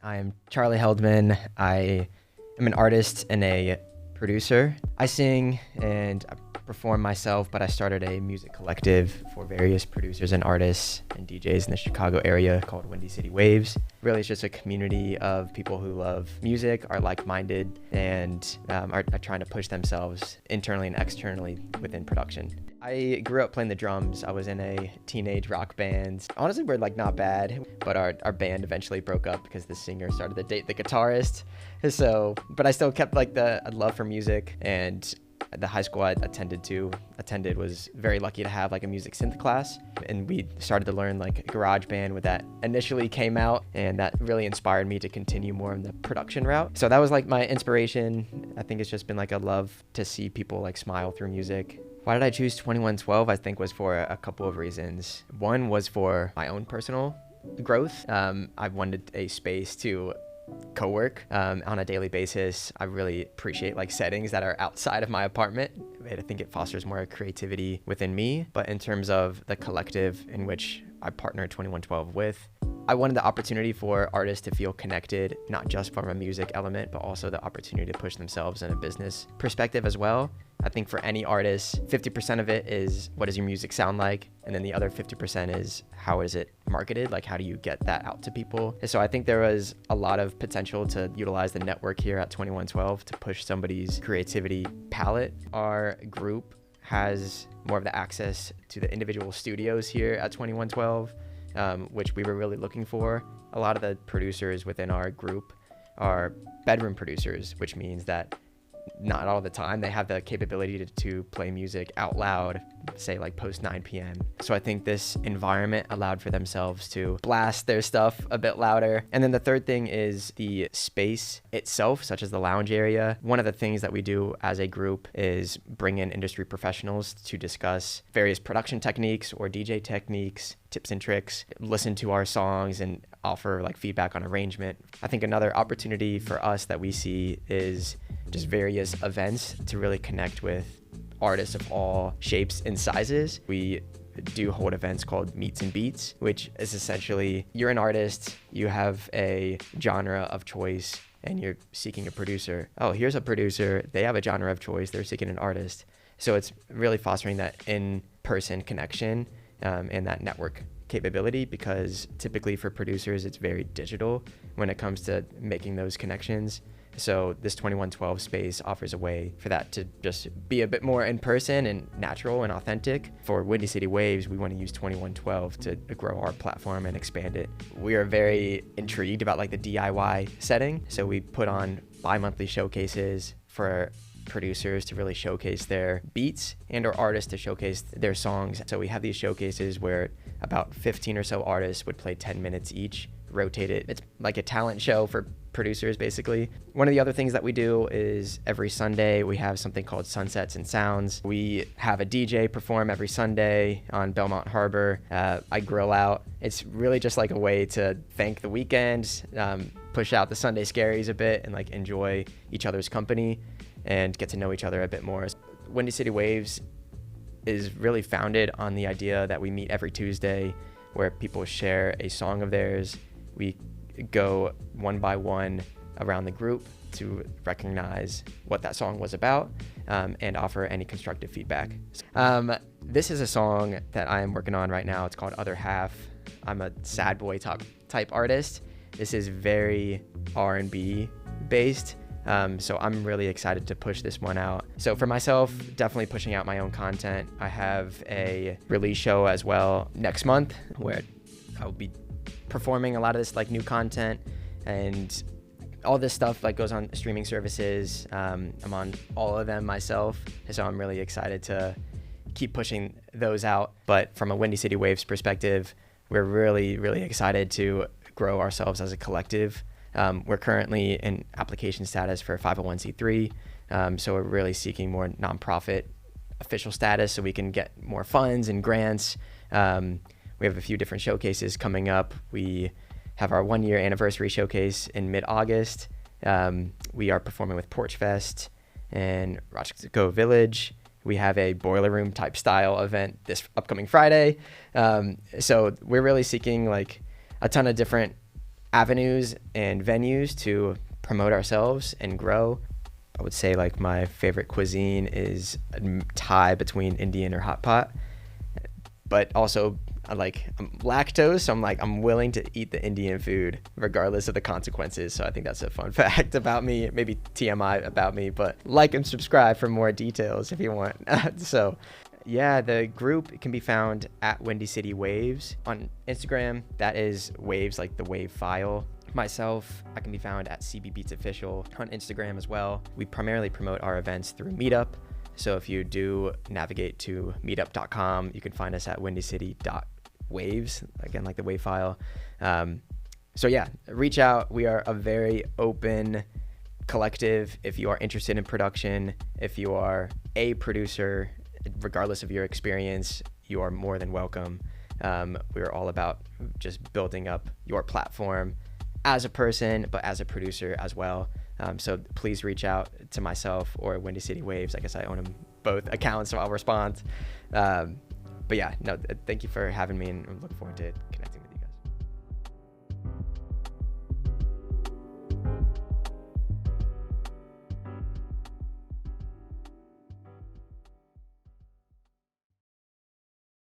I'm Charlie Heldman. I am an artist and a producer. I sing and I perform myself, but I started a music collective for various producers and artists and DJs in the Chicago area called Windy City Waves. Really, it's just a community of people who love music, are like-minded, and are trying to push themselves internally and externally within production. I grew up playing the drums. I was in a teenage rock band. Honestly, we're not bad, but our band eventually broke up because the singer started to date the guitarist. But I still kept the love for music, and the high school I attended was very lucky to have a music synth class, and we started to learn GarageBand when that initially came out, and that really inspired me to continue more in the production route. So that was my inspiration. I think it's just been a love to see people smile through music. Why did I choose 2112? I think was for a couple of reasons. One was for my own personal growth. I wanted a space to co-work on a daily basis. I really appreciate settings that are outside of my apartment. I think it fosters more creativity within me. But in terms of the collective in which I partnered 2112 with, I wanted the opportunity for artists to feel connected, not just from a music element, but also the opportunity to push themselves in a business perspective as well. I think for any artist, 50% of it is what does your music sound like? And then the other 50% is how is it marketed? How do you get that out to people? And so I think there was a lot of potential to utilize the network here at 2112 to push somebody's creativity palette. Our group has more of the access to the individual studios here at 2112, which we were really looking for. A lot of the producers within our group are bedroom producers, which means that not all the time they have the capability to play music out loud, say post 9 p.m. So I think this environment allowed for themselves to blast their stuff a bit louder. And then the third thing is the space itself, such as the lounge area. One of the things that we do as a group is bring in industry professionals to discuss various production techniques or DJ techniques, tips and tricks, listen to our songs and offer feedback on arrangement. I think another opportunity for us that we see is just various events to really connect with artists of all shapes and sizes. We do hold events called Meets and Beats, which is essentially you're an artist, you have a genre of choice, and you're seeking a producer. Oh, here's a producer, they have a genre of choice, they're seeking an artist. So it's really fostering that in-person connection and that network capability, because typically for producers it's very digital when it comes to making those connections. So this 2112 space offers a way for that to just be a bit more in person and natural and authentic. For Windy City Waves, we want to use 2112 to grow our platform and expand it. We are very intrigued about the DIY setting. So we put on bi-monthly showcases for producers to really showcase their beats and or artists to showcase their songs. So we have these showcases where about 15 or so artists would play 10 minutes each, rotate it. It's like a talent show for producers, basically. One of the other things that we do is every Sunday we have something called Sunsets and Sounds. We have a DJ perform every Sunday on Belmont Harbor. I grill out. It's really just a way to thank the weekend, push out the Sunday scaries a bit, and enjoy each other's company and get to know each other a bit more. Windy City Waves is really founded on the idea that we meet every Tuesday where people share a song of theirs. We go one by one around the group to recognize what that song was about and offer any constructive feedback. This is a song that I am working on right now. It's called Other Half. I'm a sad boy type artist. This is very R&B based. So I'm really excited to push this one out. So for myself, definitely pushing out my own content. I have a release show as well next month where I'll be performing a lot of this new content, and all this stuff goes on streaming services. I'm on all of them myself, so I'm really excited to keep pushing those out. But from a Windy City Waves perspective, we're really, really excited to grow ourselves as a collective. We're currently in application status for 501c3, so we're really seeking more nonprofit official status so we can get more funds and grants. We have a few different showcases coming up. We have our 1-year anniversary showcase in mid-August. We are performing with Porch Fest and Rochester Village. We have a boiler room type style event this upcoming Friday. So we're really seeking a ton of different avenues and venues to promote ourselves and grow. I would say like my favorite cuisine is a tie between Indian or hot pot, but also I'm lactose, so I'm willing to eat the Indian food regardless of the consequences. So I think that's a fun fact about me, maybe TMI about me, but like and subscribe for more details if you want. So yeah, the group can be found at Windy City Waves on Instagram. That is waves like the wave file. Myself, I can be found at CB Beats Official on Instagram as well. We primarily promote our events through Meetup. So if you do navigate to meetup.com, you can find us at windycity.waves, again, like the wave file. So yeah, reach out. We are a very open collective. If you are interested in production, if you are a producer, regardless of your experience, you are more than welcome. We're all about just building up your platform as a person, but as a producer as well. So please reach out to myself or Windy City Waves. I guess I own them both accounts, so I'll respond. But yeah, no, thank you for having me, and I look forward to